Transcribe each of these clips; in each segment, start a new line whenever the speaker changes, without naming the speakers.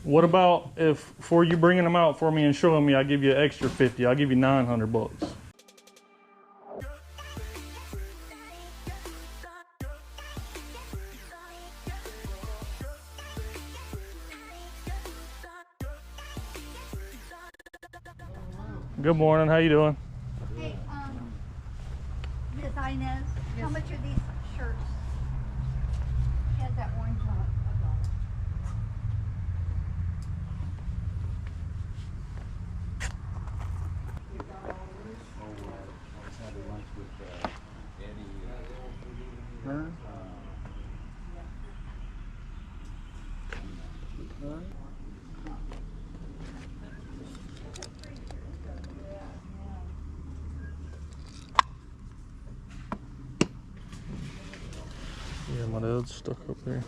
What about if for you bringing them out for me and showing me, I give you an extra 50? I'll give you 900 bucks. Good morning. How you doing?
Hey, Miss Inez, how much are these shirts? She has that orange one.
Yeah, my dad's stuck up there.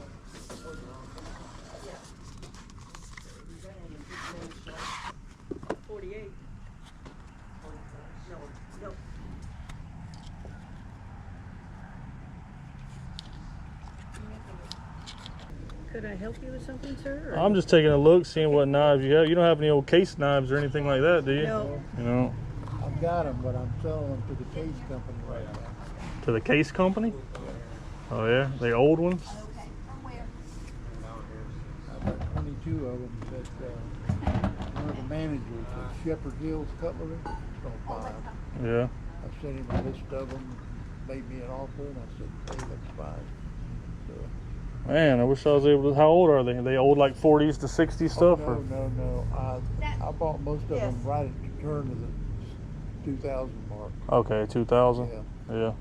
Could I help you with something, sir? Or?
I'm just taking a look, seeing what knives you have. You don't have any old case knives or anything like that, do you?
No.
You know?
I've got them, but I'm selling them to the case company right now.
To the case company? Oh yeah, the old ones?
Okay, from where?
I've got 22 of them that one of the managers at Shepherd Hills Cutlery don't buy them.
Yeah.
I sent him a list of them, made me an offer, and I said, hey, that's fine. So,
Man, I wish I was able to. How old are they? Are they old, like 40s to 60s stuff?
no, no. I bought most of them right at the turn of the 2000 mark.
Okay, 2000.
Yeah.
Yeah.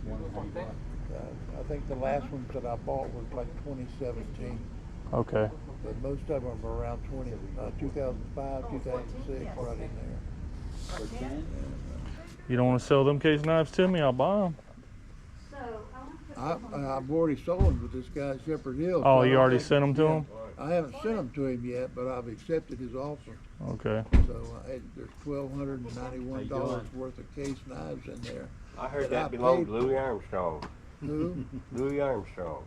I think the last ones that I bought was like 2017.
Okay.
But most of them are around 2005, 2006, right in there.
You don't want to sell them case knives to me? I'll buy them.
So, I want to put
I've already sold them with this guy at Shepherd Hill.
Oh, you already sent them to him?
I haven't sent them to him yet, but I've accepted his offer.
Okay.
So there's $1,291 worth of case knives in there.
I heard that belonged to Louis Armstrong.
Who?
Louis Armstrong.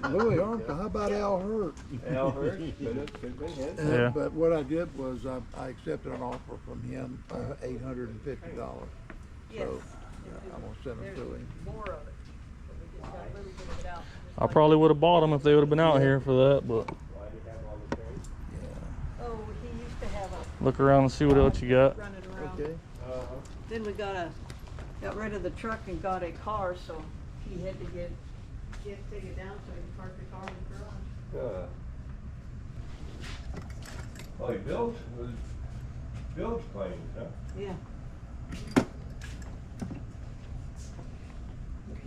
Louis Armstrong. How about Al Hurt?
Al Hurst, but it could be him.
Yeah.
But what I did was I accepted an offer from him, $850. So I'm gonna send them to him.
More of it. We just got a little bit of it out.
I probably would have bought them if they would have been out here for that, but
Oh, he used to have a
look around and see what else you got.
running around.
Okay.
Then we got rid of the truck and got a car, so he had to take it down so he could park the car in the garage.
Oh, he builds planes, huh?
Yeah.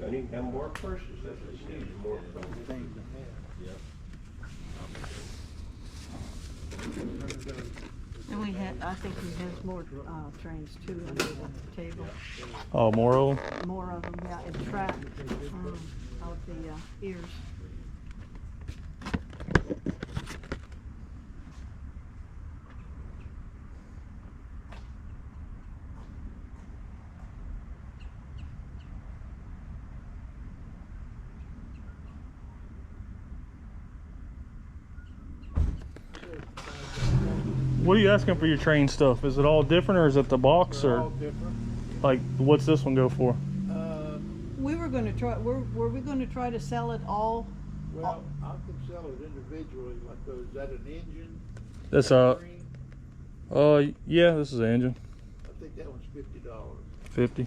I need to have more purses. That's what he needs, more planes.
And I think he has more trains too under the table.
Oh, more of them?
More of them, yeah, and track out the ears.
What are you asking for your train stuff? Is it all different, or is it the box,
They're
or
all different.
like what's this one go for?
We were going to try. Were we going to try to sell it all?
Well, I can sell it individually. Like those. Is that an engine?
That's yeah, this is the engine.
I think that one's $50.
50.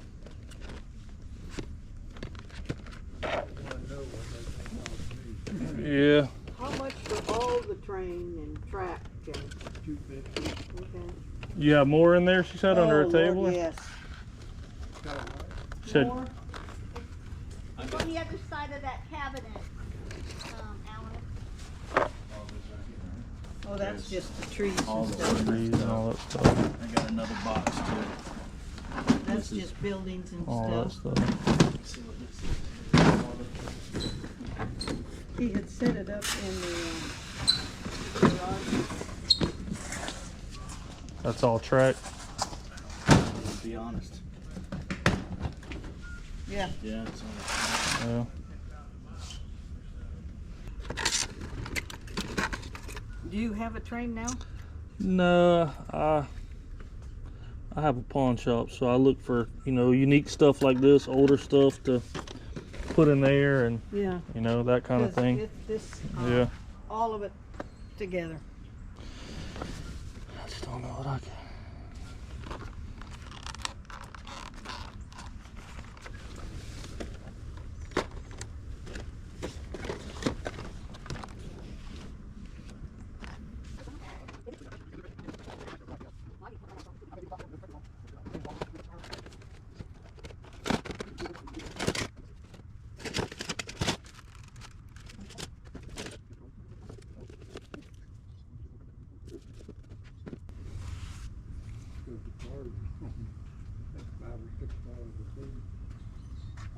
Yeah.
How much for all the train and track, Jay?
$250.
Okay.
You have more in there, she said, under a
Oh,
table?
Lord, yes.
She said,
More?
it's on the other side of that cabinet, Alan.
Oh, that's just the trees
All
and
the
stuff.
trees and all that stuff.
I got another box too.
That's just buildings and
All that
stuff.
stuff.
Let's see what this is.
He had set it up in the garage.
That's all track.
To be honest.
Yeah.
Yeah, it's all
Yeah.
Do you have a train now?
No, I have a pawn shop, so I look for, you know, unique stuff like this, older stuff to put in there, and
Yeah.
you know, that kind of thing. Yeah.
All of it together.
I just don't know what I can.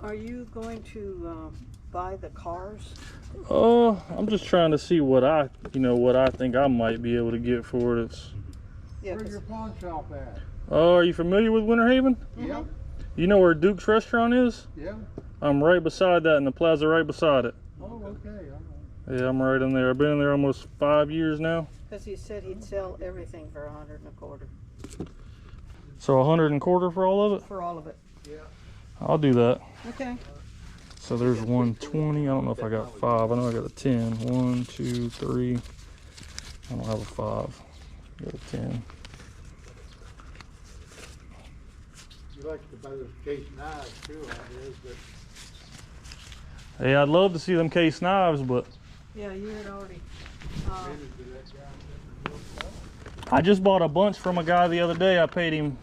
Are you going to buy the cars?
I'm just trying to see what I think I might be able to get for it. It's,
Yeah.
Where's your pawn shop at?
are you familiar with Winter Haven?
Yeah,
You know where Duke's restaurant is?
yeah.
I'm right beside that, in the plaza right beside it.
Oh, okay, all right.
Yeah, I'm right in there. I've been in there almost 5 years now.
Because he said he'd sell everything for $125.
So 100 and quarter for all of it?
For all of it.
I'll do that.
Okay.
So there's 120. I don't know if I got 5. I know I got a 10. 1, 2, 3. I don't have a 5. I got a 10.
You like to buy those case knives too, I guess, but
Hey, I'd love to see them case knives, but
Yeah, you had already.
maybe to that guy.
I just bought a bunch from a guy the other day. I paid him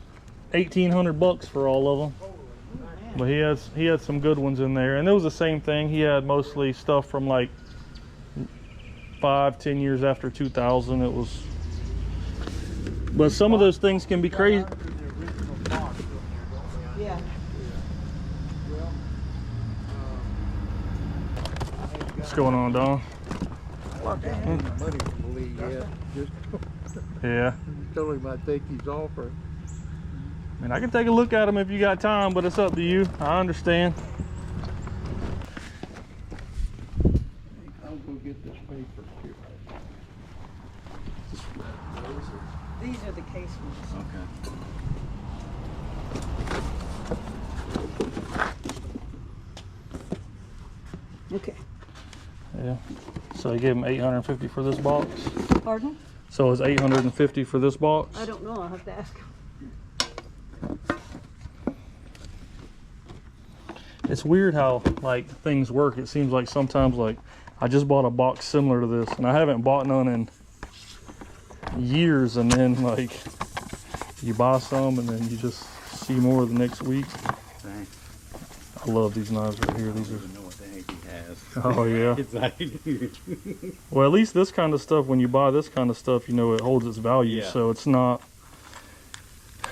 $1,800 for all of them. But he had some good ones in there, and it was the same thing. He had mostly stuff from like 5-10 years after 2000. It was, but some of those things can be crazy.
The original box in there, don't they?
Yeah.
Well,
What's going on, Don?
I ain't got any money from Lee yet. Just
Yeah.
told him I'd take his offer.
I mean, I can take a look at them if you got time, but it's up to you. I understand.
I'll go get this paper too.
These are the case ones.
Okay.
Okay.
Yeah. So he gave him $850 for this box.
Pardon?
So it's $850 for this box.
I don't know. I'll have to ask him.
It's weird how like things work. It seems like sometimes like I just bought a box similar to this, and I haven't bought none in years, and then like you buy some, and then you just see more the next week.
Dang.
I love these knives right here.
I
These
don't
are.
even know what the heck he has.
Oh yeah.
It's like,
Well, at least this kind of stuff, when you buy this kind of stuff, you know it holds its value.
Yeah.
So it's not.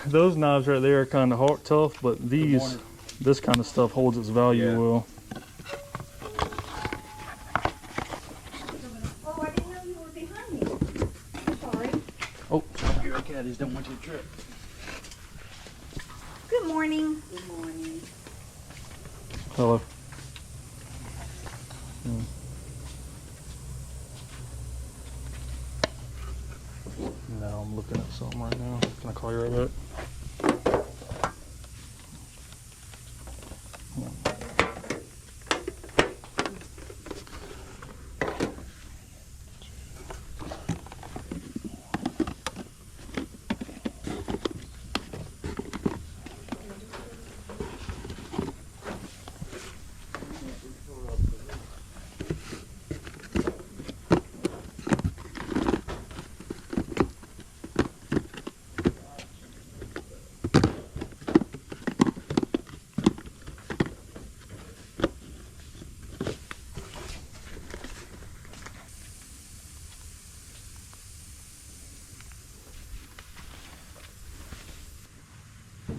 Those knives right there are kind of hard, tough, but these, this kind of stuff holds its value
Yeah.
well.
Oh, I didn't know you were behind me. I'm sorry.
Oh,
your caddies don't want you to trip.
Good morning. Good morning.
hello. No, I'm looking at something right now. Can I call you right back?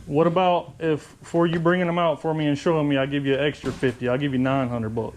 What about if for you bringing them out for me and showing me, I give you an extra 50? I'll give you $900.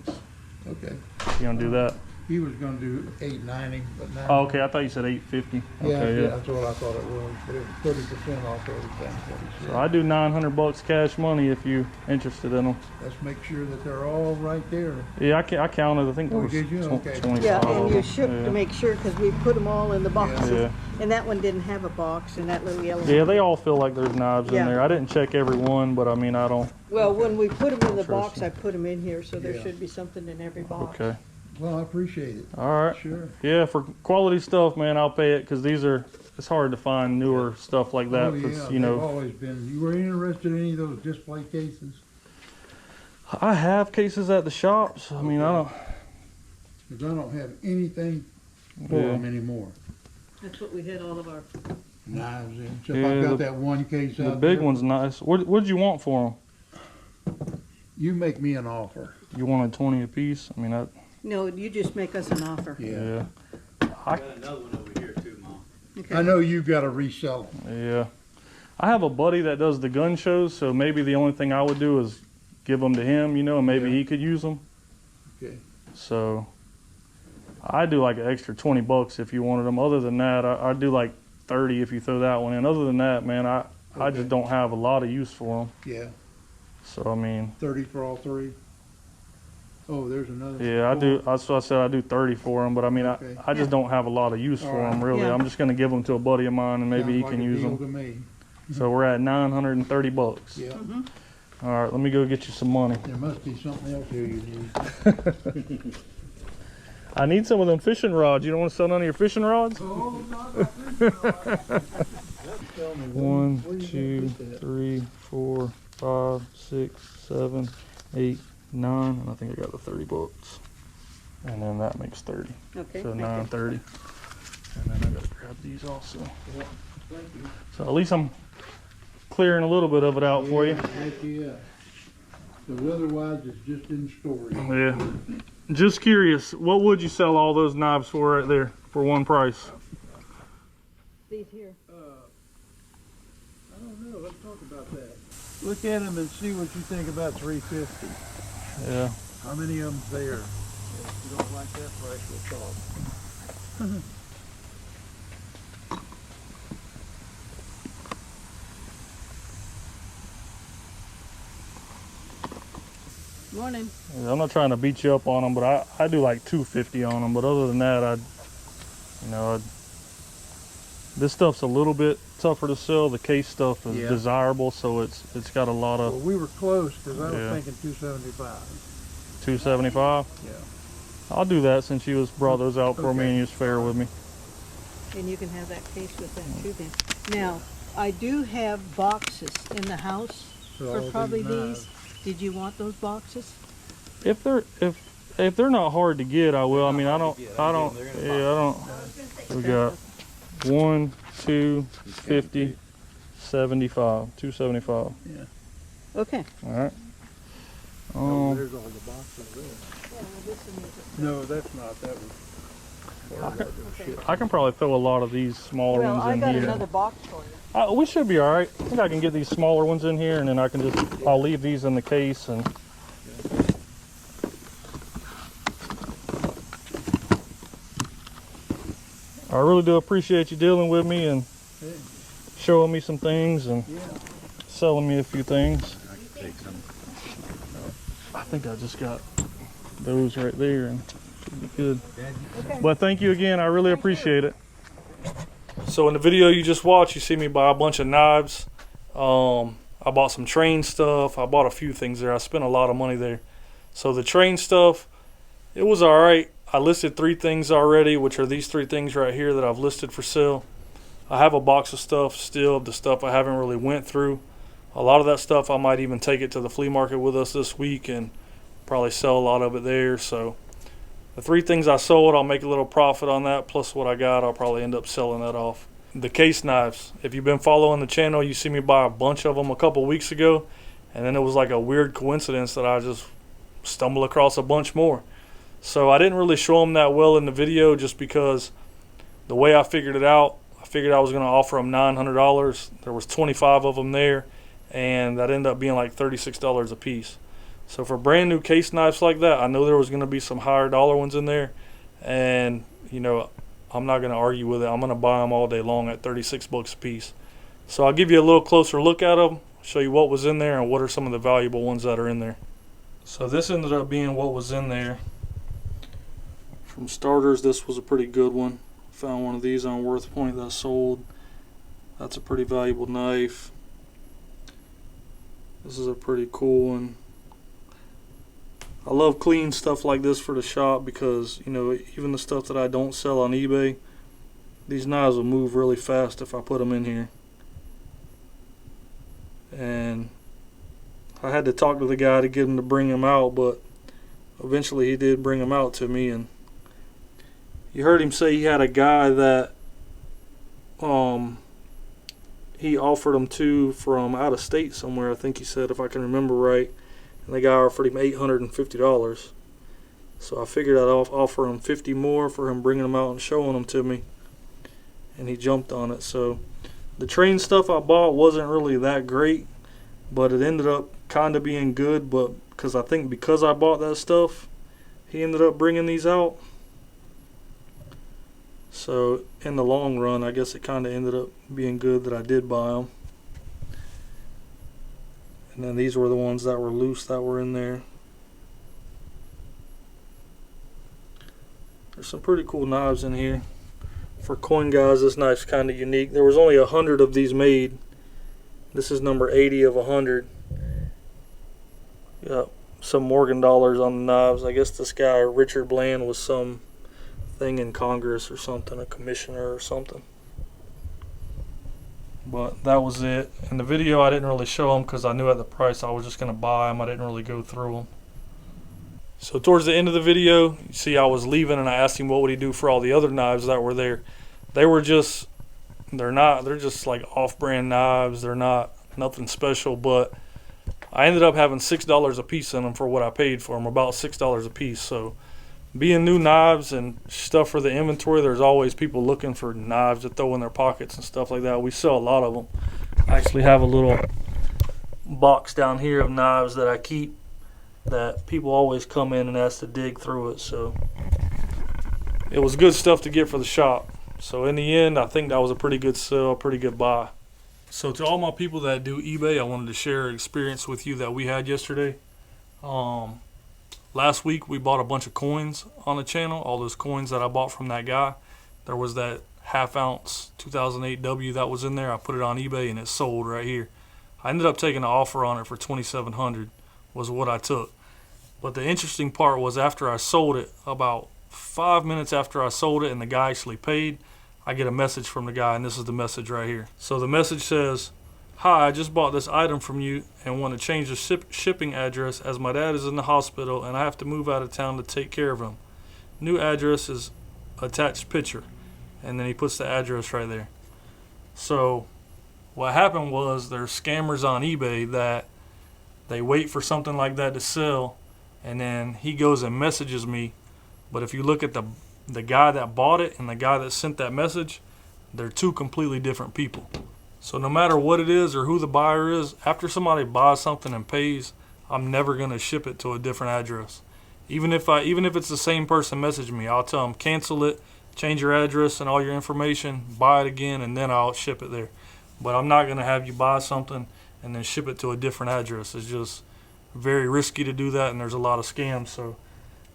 Okay.
You gonna do that?
He was gonna do 890, but now.
Oh, okay, I thought you said 850.
Yeah,
Okay, yeah.
that's what I thought it was, but it was 30% off everything.
So I do $900 cash money if you interested in them.
Let's make sure that they're all right there.
Yeah, I counted. I think there
Oh,
was
did you? Okay.
25
Yeah,
of
and you
them.
shook
Yeah.
to make sure, because we put them all in the boxes.
Yeah.
And that one didn't have a box, and that little yellow
Yeah,
one.
they all feel like there's knives
Yeah.
in there. I didn't check every one, but I mean, I don't.
Well, when we put them in the
Trust
box,
me.
I put them in here, so there
Yeah.
should be something in every box.
Okay.
Well, I appreciate it.
All right.
Sure.
Yeah, for quality stuff, man, I'll pay it because these are. It's hard to find newer stuff like that.
Oh, yeah,
It's, you
they've
know,
always been. You were interested in any of those display cases?
I have cases at the shops. I mean, I don't.
Because I don't have anything for
Yeah.
them anymore.
That's what we had all of our,
Knives in. So
Yeah,
I've got
the-
that one case out
The big
there.
one's nice. What'd you want for them?
You make me an offer.
You wanted 20 a piece. I mean, that.
no, you just make us an offer.
Yeah.
I got another one over here too, Mom.
Okay.
I know you've got to resell them.
Yeah. I have a buddy that does the gun shows, so maybe the only thing I would do is give them to him, you know, and maybe
Yeah.
he could use them.
Okay.
So I do like an extra 20 bucks if you wanted them. Other than that, I'd do like 30 if you throw that one in. Other than that, man, I
Okay.
just don't have a lot of use for them.
Yeah.
So, I mean,
30 for all three. Oh, there's another.
yeah, I do. That's what I said. I do 30 for them, but I mean,
Okay.
I just don't have a lot of use
All
for
right.
them, really.
Yeah.
I'm just going to give them to a buddy of mine, and maybe
Sounds
he
like
can
a
use
deal
them.
to me.
So we're at 930 bucks.
Yeah.
All right, let me go get you some money.
There must be something else here you need.
I need some of them fishing rods. You don't want to sell none of your fishing rods?
Oh, not Tell me,
One,
where you
two,
gonna put that?
3, 4, 5, 6, 7, 8, 9, and I think I got the 30 bucks. And then that makes 30.
Okay.
So
thank you.
930. And then I gotta grab these also.
Thank you.
So at least I'm clearing a little bit of it out for you.
Heck, yeah. Because otherwise it's just in storage.
Yeah. Just curious, what would you sell all those knives for right there for one price?
These here.
I don't know. Let's talk about that. Look at them and see what you think about 350.
Yeah.
How many of them's there? If you don't like that price, we'll talk.
Morning.
I'm not trying to beat you up on them, but I do like 250 on them. But other than that, this stuff's a little bit tougher to sell. The case stuff is
Yeah.
desirable, so it's got a lot
Well,
of
we were close because I was
Yeah.
thinking 275.
275.
Yeah.
I'll do that since you brought those out for me
Okay.
and you was fair with me.
And you can have that case with that too then. Now, I do have boxes in the house
So all
for
these
probably
knives.
these. Did you want those boxes?
If they're not hard to get, I will. I mean, I don't. We got 1, 2, 50, 75, 275.
Okay.
All right.
Oh, there's all the boxes there. No, that's not. That was.
I can probably throw a lot of these smaller
Well,
ones
I
in
got
here.
another box for you.
We should be all right. I think I can get these smaller ones in here, and then I'll leave these in the case. And I really do appreciate you dealing with me and
Hey,
showing me some things and
yeah.
selling me a few things.
I can take some.
I think I just got those right there, and should be good.
Okay.
But thank you again. I really appreciate it. So in the video you just watched, you see me buy a bunch of knives. I bought some train stuff. I bought a few things there. I spent a lot of money there. So the train stuff, it was all right. I listed 3 things already, which are these 3 things right here that I've listed for sale. I have a box of stuff still, the stuff I haven't really went through. A lot of that stuff I might even take it to the flea market with us this week and probably sell a lot of it there. So the 3 things I sold, I'll make a little profit on that, plus what I got, I'll probably end up selling that off. The case knives, if you've been following the channel, you see me buy a bunch of them a couple weeks ago, and then it was like a weird coincidence that I just stumbled across a bunch more. So I didn't really show them that well in the video just because the way I figured it out, I figured I was going to offer them $900. There was 25 of them there, and that ended up being like $36 a piece. So for brand new case knives like that, I know there was going to be some higher dollar ones in there, and you know, I'm not going to argue with it. I'm going to buy them all day long at 36 bucks a piece. So I'll give you a little closer look at them, show you what was in there and what are some of the valuable ones that are in there. So this ended up being what was in there. From starters, this was a pretty good one. Found one of these on Worth Point that I sold. That's a pretty valuable knife. This is a pretty cool one. I love clean stuff like this for the shop because, you know, even the stuff that I don't sell on eBay, these knives will move really fast if I put them in here. And I had to talk to the guy to get him to bring them out, but eventually he did bring them out to me. And you heard him say he had a guy that he offered them to from out of state somewhere, I think he said, if I can remember right. And the guy offered him $850. So I figured I'd offer him $50 more for him bringing them out and showing them to me. And he jumped on it. So the train stuff I bought wasn't really that great, but it ended up kind of being good. But because I think because I bought that stuff, he ended up bringing these out. So in the long run, I guess it kind of ended up being good that I did buy them. And then these were the ones that were loose that were in there. There's some pretty cool knives in here. For coin guys, this knife's kind of unique. There was only 100 of these made. This is number 80 of 100. Got some Morgan dollars on the knives. I guess this guy, Richard Bland, was some thing in Congress or something, a commissioner or something. But that was it. In the video I didn't really show them because I knew at the price I was just going to buy them. I didn't really go through them. So towards the end of the video, you see I was leaving and I asked him what would he do for all the other knives that were there. They're just like off-brand knives. They're not nothing special, but I ended up having $6 a piece in them for what I paid for them, about $6 a piece. So being new knives and stuff for the inventory, there's always people looking for knives to throw in their pockets and stuff like that. We sell a lot of them. I actually have a little box down here of knives that I keep that people always come in and ask to dig through it. So it was good stuff to get for the shop. So in the end, I think that was a pretty good sell, pretty good buy. So to all my people that do eBay, I wanted to share an experience with you that we had yesterday. Last week we bought a bunch of coins on the channel, all those coins that I bought from that guy. There was that half-ounce 2008 W that was in there. I put it on eBay and it sold right here. I ended up taking an offer on it for $2,700 was what I took. But the interesting part was after I sold it, about 5 minutes after I sold it and the guy actually paid, I get a message from the guy, and this is the message right here. So the message says, "Hi, I just bought this item from you and want to change the shipping address as my dad is in the hospital and I have to move out of town to take care of him. New address is attached picture." And then he puts the address right there. So what happened was there's scammers on eBay that they wait for something like that to sell, and then he goes and messages me. But if you look at the guy that bought it and the guy that sent that message, they're two completely different people. So no matter what it is or who the buyer is, after somebody buys something and pays, I'm never going to ship it to a different address. Even if it's the same person messaging me, I'll tell them cancel it, change your address and all your information, buy it again, and then I'll ship it there. But I'm not going to have you buy something and then ship it to a different address. It's just very risky to do that, and there's a lot of scams. So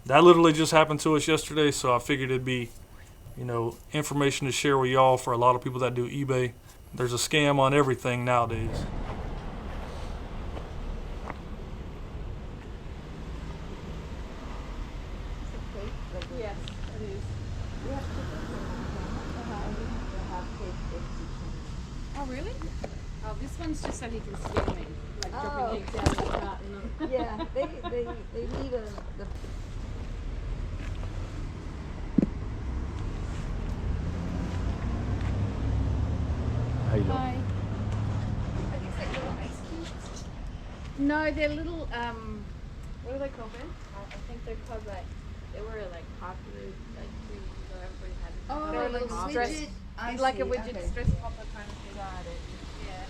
that literally just happened to us yesterday, so I figured it'd be, information to share with y'all for a lot of people that do eBay. There's a scam on everything nowadays.
Yes, it is.
Oh, really? Oh, this one's just so he can steal me, like dropping eggs out of the carton.
Yeah, they need the
How you doing?
Hi.
I guess like little ice cubes.
No, they're little, what are they called, Ben? I think they're called they were popular, foods, so everybody had them.
Oh,
They're
like
little
a
stress,
widget. I
like
see,
a widget
okay.
stress popper kind of thing. Got it. Yeah.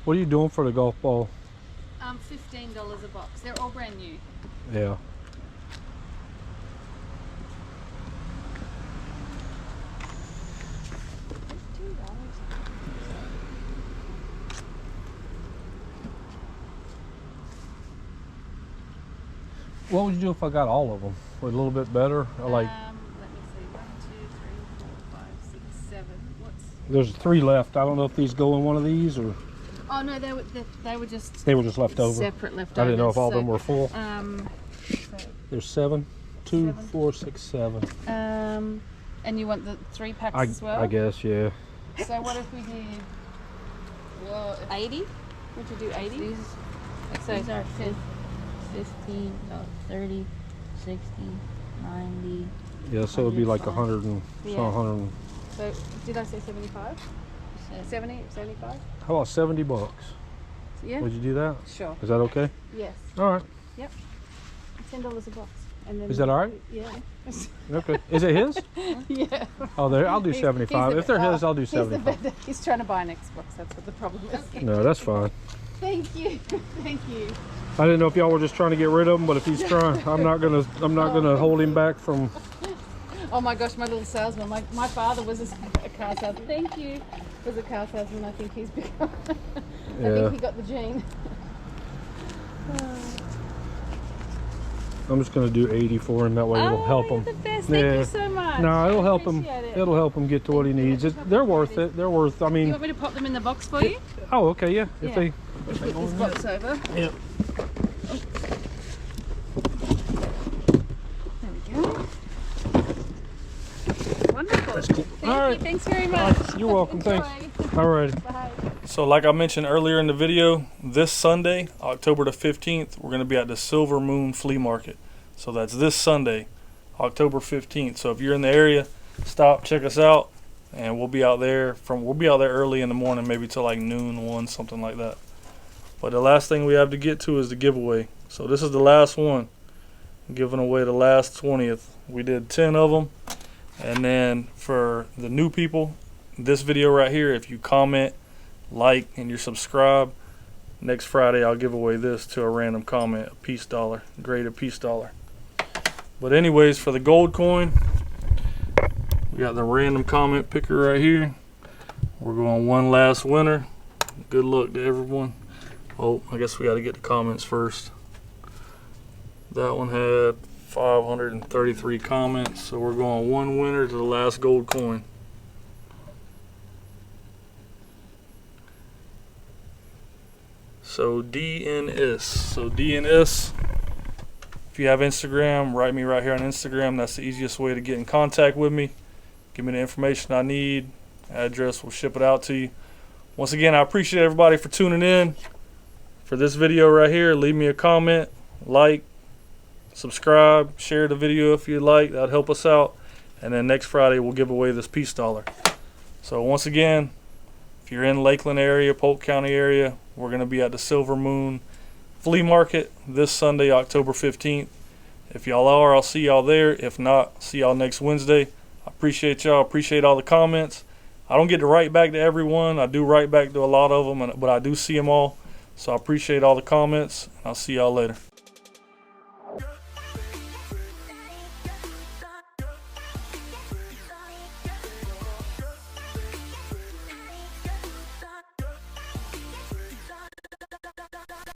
What are you doing for the golf ball?
$15 a box. They're all brand new.
Yeah. What would you do if I got all of them? Would a little bit better? Or like,
Let me see. 1, 2, 3, 4, 5, 6, 7. What's?
there's 3 left. I don't know if these go in one of these or
Oh no, they were just
they were just left over.
separate leftovers.
I didn't know if all of them were full.
So,
There's 7, 2,
7.
4, 6, 7.
and you want the 3 packs as well?
I guess, yeah.
So what if we did? Well, 80? Would you do 80?
These
So
are
10.
15, 30, 60, 90.
Yeah, so it'd be like 100 and
Yeah.
100.
So did I say 75? 70, 75?
How about $70?
Yeah.
Would you do that?
Sure.
Is that okay?
Yes.
All right.
$10 a box. And then
Is that all right?
Yeah.
Okay. Is it his?
Yeah.
Oh, there. I'll do
He's
75.
the
If they're
be-
his, I'll do
he's the
75.
better- He's trying to buy an Xbox. That's what the problem is.
No, that's fine.
Thank you. Thank you.
I didn't know if y'all were just trying to get rid of him, but if he's trying, I'm not gonna hold him back from.
Oh my gosh, my little salesman. My father was a car salesman. Thank you. Was a car salesman. I think he's become. I
Yeah.
think he got the gene.
I'm just gonna do 80 for him. That way it'll help
you're
him.
the best. Thank
Yeah.
you so much.
No, it'll
I
help him.
appreciate it.
It'll help him get to what he needs. They're worth it. They're worth. I
You
mean,
want me to pop them in the box for you?
oh, okay, yeah. If
Yeah.
they,
Just put this box over.
Yep.
There we go. Wonderful. Thank
All right.
you. Thanks very much.
You're welcome. Thanks.
Enjoy.
All right.
Bye.
So like I mentioned earlier in the video, this Sunday, October the 15th, we're going to be at the Silver Moon Flea Market. So that's this Sunday, October 15th. So if you're in the area, stop, check us out, and we'll be out there early in the morning, maybe till like noon, 1, something like that. But the last thing we have to get to is the giveaway. So this is the last one. I'm giving away the last 20th. We did 10 of them. And then for the new people, this video right here, if you comment, like, and you're subscribed, next Friday I'll give away this to a random comment, a peace dollar, graded peace dollar. But anyways, for the gold coin, we got the random comment picker right here. We're going one last winner. Good luck to everyone. Oh, I guess we got to get the comments first. That one had 533 comments, so we're going one winner to the last gold coin. So DNS. So DNS, if you have Instagram, write me right here on Instagram. That's the easiest way to get in contact with me. Give me the information I need. Address, we'll ship it out to you. Once again, I appreciate everybody for tuning in. For this video right here, leave me a comment, like, subscribe, share the video if you'd like. That'd help us out. And then next Friday, we'll give away this peace dollar. So once again, if you're in Lakeland area, Polk County area, we're going to be at the Silver Moon Flea Market this Sunday, October 15th. If y'all are, I'll see y'all there. If not, see y'all next Wednesday. I appreciate y'all. Appreciate all the comments. I don't get to write back to everyone. I do write back to a lot of them, but I do see them all. So I appreciate all the comments. I'll see y'all later.